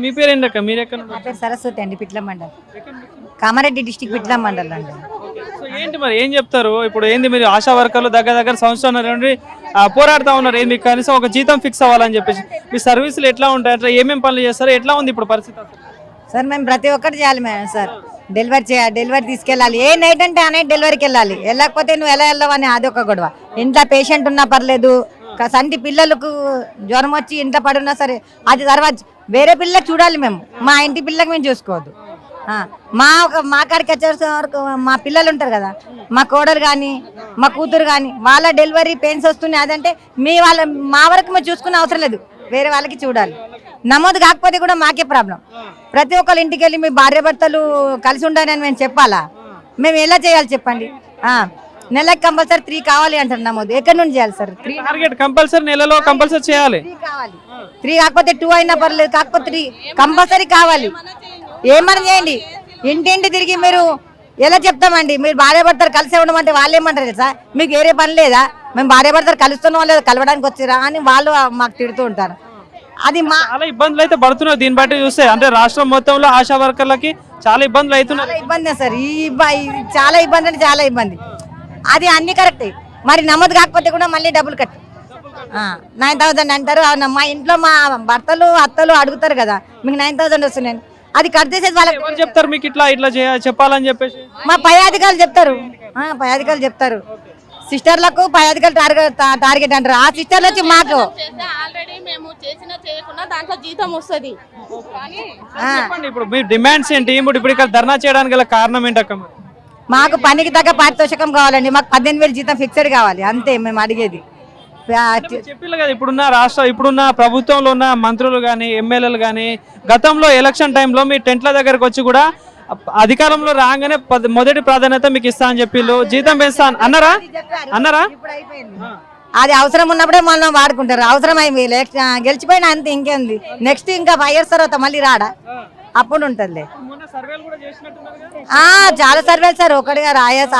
మీ పేరు ఏంటక్క? మీరు ఎక్కడ నా పేరు సరస్వతి అండి, పిట్ల మండల్, కామారెడ్డి డిస్టిక్ పిట్ల మండల్ అండి. సో ఏంటి మరి ఏం చెప్తారు ఇప్పుడు? ఏంది మీరు ఆశా వర్కర్లు దగ్గర సంవత్సరం నుండి పోరాడుతా ఉన్నారు, ఏంది కనీసం ఒక జీతం ఫిక్స్ అవ్వాలని చెప్పేసి. మీ సర్వీసులు ఎట్లా ఉంటాయి, అట్లా ఏమేమి పనులు చేస్తారు, ఎట్లా ఉంది ఇప్పుడు పరిస్థితి అసలు? సార్ మేము ప్రతి ఒక్కటి చేయాలి మేము సార్. డెలివరీ చేయాలి, డెలివరీ తీసుకెళ్ళాలి. ఏ నైట్ అంటే ఆ నైట్ డెలివరీకి వెళ్ళాలి. వెళ్ళకపోతే నువ్వు ఎలా వెళ్ళవని అది ఒక గొడవ. ఇంట్లో పేషెంట్ ఉన్నా పర్లేదు, సంటి పిల్లలకు జ్వరం వచ్చి ఇంట్లో పడున్నా సరే అది తర్వాత వేరే పిల్లలకు చూడాలి మేము, మా ఇంటి పిల్లలకు మేము చూసుకోవద్దు. మా కాడికి వచ్చే వరకు మా పిల్లలు ఉంటారు కదా, మా కోడలు కానీ మా కూతురు కానీ వాళ్ళ డెలివరీ పెయిన్స్ వస్తున్నాయి. అదంటే మా వరకు మేము చూసుకునే అవసరం లేదు, వేరే వాళ్ళకి చూడాలి. నమోదు కాకపోతే కూడా మాకే ప్రాబ్లం. ప్రతి ఒక్కరి ఇంటికి వెళ్ళి మీ భార్య భర్తలు కలిసి ఉండాలని మేము చెప్పాలా? మేము ఎలా చేయాలి చెప్పండి? నెలకు కంపల్సరీ 3 కావాలి అంటారు నమోదు. ఎక్కడి నుండి చేయాలి సార్? 3 టార్గెట్ కంపల్సరీ నెలలో కంపల్సరీ చేయాలి. 3 కావాలి. 3 కాకపోతే 2 అయినా పర్లేదు, కాకపోతే 3 కంపల్సరీ కావాలి. ఏమని చేయండి, ఇంటింటి తిరిగి మీరు ఎలా చెప్తామండి? మీరు భార్య భర్తలు కలిసి ఉండమంటే వాళ్ళు ఏమంటారు తెలుసా? మీకు వేరే పని లేదా? మేము భార్య భర్తలు కలుస్తున్నాం లేదా, కలవడానికి వచ్చిరా అని వాళ్ళు మాకు తిడుతూ ఉంటారు. అది చాలా ఇబ్బందులు అయితే పడుతున్నారు. దీన్ని బట్టి చూస్తే అంటే రాష్ట్రం మొత్తంలో ఆశా వర్కర్లకి చాలా ఇబ్బందులు అవుతున్నాయి. చాలా ఇబ్బంది సార్, చాలా ఇబ్బంది అంటే చాలా ఇబ్బంది. అది అన్ని కరెక్టే, మరి నమోదు కాకపోతే కూడా మళ్ళీ డబ్బులు కట్టి 9,000 అంటారు. మా ఇంట్లో మా భర్తలు అత్తలు అడుగుతారు కదా, మీకు 9,000 వస్తున్నాయి, అది కట్ చేసేది వాళ్ళకి ఎవరు చెప్తారు మీకు ఇట్లా చెప్పాలని చెప్పేసి? మా పై అధికారులు చెప్తారు. పై అధికారులు చెప్తారు, సిస్టర్లకు పై అధికారులు టార్గెట్ అంటారు. ఆ సిస్టర్లు వచ్చి మాకు ఆల్రెడీ మేము చేసినా చేయకుండా దాంట్లో జీతం వస్తుంది. చెప్పండి ఇప్పుడు మీ డిమాండ్స్ ఏంటి? ఇప్పుడు ఇక్కడ ధర్నా చేయడానికి గల కారణం ఏంటక్క? మాకు పనికి తగ్గ పారితోషికం కావాలండి. మాకు 18,000 జీతం ఫిక్స్డ్ కావాలి, అంతే మేము అడిగేది. చెప్పిల్లు కదా ఇప్పుడున్న ప్రభుత్వంలో ఉన్న మంత్రులు కానీ ఎమ్మెల్యేలు కానీ గతంలో ఎలక్షన్ టైంలో మీ టెంట్ల దగ్గరకు వచ్చి కూడా అధికారంలో రాగానే మొదటి ప్రాధాన్యత మీకు ఇస్తా అని చెప్పిల్లు, జీతం పెంచుతా అన్నారా? అది అవసరం ఉన్నప్పుడే మనం వాడుకుంటారు. అవసరం అయింది గెలిచిపోయినా అంతే, ఇంకేంది. నెక్స్ట్ ఇంకా 5 years తర్వాత మళ్ళీ రాడా, అప్పుడు ఉంటుంది. చాలా సర్వేలు సార్, ఒకటి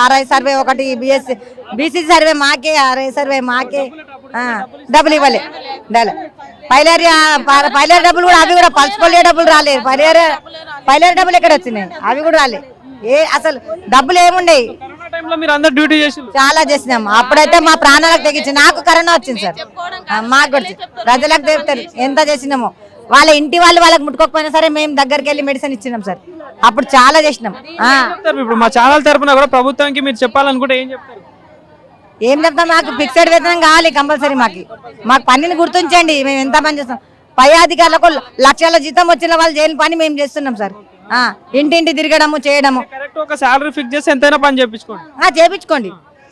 ఆర్ఐ సర్వే, ఒకటి బీసీ సర్వే మాకే, ఆర్ఐ సర్వే మాకే. డబ్బులు ఇవ్వలే, పైలేరు డబ్బులు కూడా, అవి కూడా పలుచుకోలే డబ్బులు రాలేదు. పైలేరు డబ్బులు ఎక్కడ వచ్చినాయి? అవి కూడా రాలేదు. అసలు డబ్బులు ఏముండయి. చాలా చేసినాం. అప్పుడైతే మా ప్రాణాలకు తెగించి, నాకు కరోనా వచ్చింది సార్, మాకు కూడా ప్రజలకు చెప్తారు ఎంత చేసినామో. వాళ్ళ ఇంటి వాళ్ళకి ముట్టుకోకపోయినా సరే మేము దగ్గరికి వెళ్ళి మెడిసిన్ ఇచ్చినాం సార్. అప్పుడు చాలా చేసినాం. ఇప్పుడు మా ఛానల్ తరపున కూడా ప్రభుత్వానికి మీరు చెప్పాలనుకుంటే ఏం చెప్తారు? ఏం చెప్తాం, మాకు ఫిక్స్డ్ వేతనం కావాలి కంపల్సరీ. మాకు పనిని గుర్తించండి, మేము ఎంత పని చేస్తాం. పై అధికారులకు లక్షల జీతం వచ్చిన వాళ్ళు చేయని పని మేము చేస్తున్నాం సార్. ఇంటింటి తిరగడము చేయడము. ఒక సాలరీ ఫిక్స్ చేసి ఎంతైనా పని చేపించుకోండి.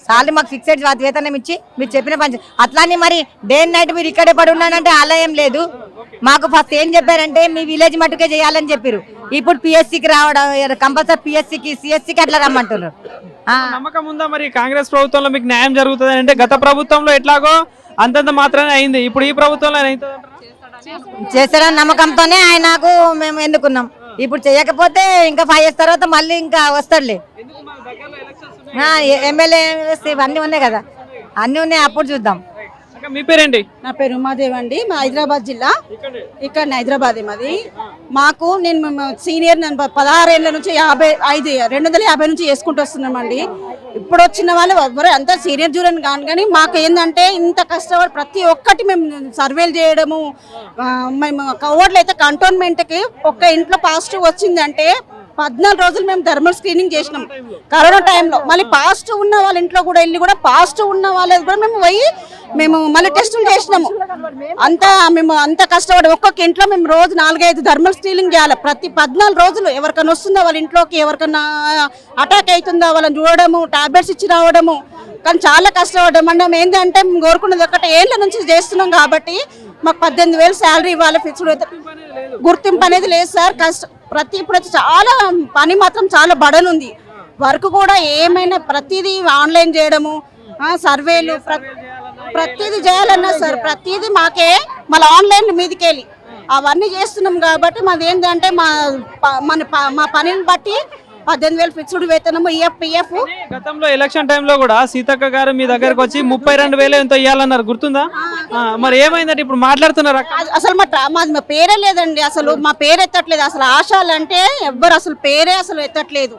సాలరీ మాకు ఫిక్స్డ్ వేతనం ఇచ్చి మీరు చెప్పిన పని. అట్లానే మరి డే అండ్ నైట్ మీరు ఇక్కడే పడి ఉన్నానంటే అలా ఏం లేదు. మాకు ఫస్ట్ ఏం చెప్పారంటే మీ విలేజ్ మట్టుకే చేయాలని చెప్పారు. ఇప్పుడు పిఎస్సికి రావడం కంపల్సరీ, పిఎస్సికి సిఎస్సికి అట్లా రమ్మంటున్నారు. నమ్మకం ఉందా మరి కాంగ్రెస్ ప్రభుత్వంలో మీకు న్యాయం జరుగుతుంది అంటే? గత ప్రభుత్వంలో ఎట్లాగో అంతంత మాత్రమే అయింది, ఇప్పుడు ఈ ప్రభుత్వంలో చేస్తారని నమ్మకంతోనే ఆయనకు మేము ఎన్నుకున్నాం. ఇప్పుడు చేయకపోతే ఇంకా 5 years తర్వాత మళ్ళీ ఇంకా వస్తాడులే. ఎమ్మెల్యే అన్నీ ఉన్నాయి కదా, అన్నీ ఉన్నాయి, అప్పుడు చూద్దాం. మీ పేరేంటి? నా పేరు ఉమాదేవి అండి, మా హైదరాబాద్ జిల్లా, ఇక్కడ హైదరాబాద్ మాది. మాకు నేను సీనియర్, నేను 16 ఏళ్ళ నుంచి 250 నుంచి చేసుకుంటూ వస్తున్నామండి. ఇప్పుడు వచ్చిన వాళ్ళు ఎవరు అంతా సీనియర్ జూనియర్ కానీ మాకు ఏంటంటే ఇంత కష్టపడి ప్రతి ఒక్కటి మేము సర్వేలు చేయడము. మేము కోవట్లు అయితే కంటోన్మెంట్కి ఒక్క ఇంట్లో పాజిటివ్ వచ్చిందంటే 14 రోజులు మేము థర్మల్ స్క్రీనింగ్ చేసినాం కరోనా టైంలో. మళ్ళీ పాజిటివ్ ఉన్న వాళ్ళ ఇంట్లో కూడా వెళ్ళి కూడా పాజిటివ్ ఉన్న వాళ్ళది కూడా మేము మళ్ళీ టెస్టులు చేసినాము. మేము అంత కష్టపడి ఒక్కొక్క ఇంట్లో మేము రోజు 4-5 థర్మల్ స్క్రీనింగ్ చేయాలి ప్రతి 14 రోజులు. ఎవరికైనా వస్తుందా వాళ్ళ ఇంట్లోకి, ఎవరికైనా అటాక్ అవుతుందా వాళ్ళని చూడడము, టాబ్లెట్స్ ఇచ్చి రావడము. కానీ చాలా కష్టపడ్డాం. మనం ఏంటంటే మేము కోరుకున్నది ఒకటి, ఏళ్ళ నుంచి చేస్తున్నాం కాబట్టి మాకు 18,000 శాలరీ ఇవ్వాలి. ఫిక్స్డ్ గుర్తింపు అనేది లేదు సార్. ఇప్పుడు చాలా పని మాత్రం చాలా బడన్ ఉంది. వర్క్ కూడా ఏమైనా ప్రతిదీ ఆన్లైన్ చేయడము, సర్వేలు ప్రతిదీ చేయాలన్నా సార్, ప్రతిదీ మాకే మళ్ళీ ఆన్లైన్ మీదకి వెళ్ళి అవన్నీ చేస్తున్నాం. కాబట్టి మాది ఏంటంటే మా పనిని బట్టి 18,000 ఫిక్స్డ్ వేతనము, ఈఎఫ్, పిఎఫ్. గతంలో ఎలక్షన్ టైంలో కూడా సీతక్క గారు మీ దగ్గరకు వచ్చి 32,000 ఎంతో ఇవ్వాలన్నారు, గుర్తుందా? మరి ఏమైందంటే ఇప్పుడు మాట్లాడుతున్నారు అక్క. అసలు మాది మా పేరే లేదండి, అసలు మా పేరు ఎత్తట్లేదు. అసలు ఆశాలు అంటే ఎవ్వరు అసలు పేరే అసలు ఎత్తట్లేదు.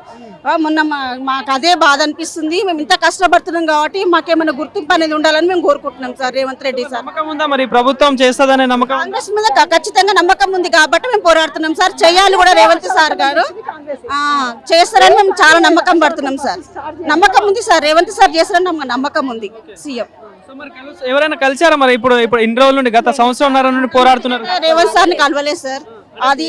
మొన్న మాకు అదే బాధ అనిపిస్తుంది. మేము ఇంత కష్టపడుతున్నాం కాబట్టి మాకేమైనా గుర్తింపు అనేది ఉండాలని మేము కోరుకుంటున్నాం సార్ రేవంత్ రెడ్డి సార్. నమ్మకం ఉందా మరి ప్రభుత్వం చేస్తుందనే నమ్మకం? కాంగ్రెస్ మీద ఖచ్చితంగా నమ్మకం ఉంది కాబట్టి మేము పోరాడుతున్నాం సార్. చేయాలి కూడా రేవంత్ సార్ గారు చేస్తారని మేము చాలా నమ్మకం పడుతున్నాం సార్. నమ్మకం ఉంది సార్, రేవంత్ సార్ చేస్తారని నమ్మకం ఉంది సీఎం. ఎవరైనా కలిసారా మరి? ఇప్పుడు ఇన్ని రోజుల నుండి, గత సంవత్సరంన్నర నుండి పోరాడుతున్నారు. రేవంత్ సార్ని కలవలేదు సార్. అది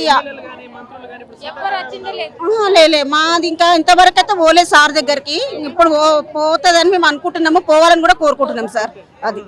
లేలే మాది ఇంకా ఇంతవరకు అయితే పోలేదు సార్ దగ్గరికి. ఇప్పుడు పోతుందని మేము అనుకుంటున్నాము, పోవాలని కూడా కోరుకుంటున్నాం సార్. అది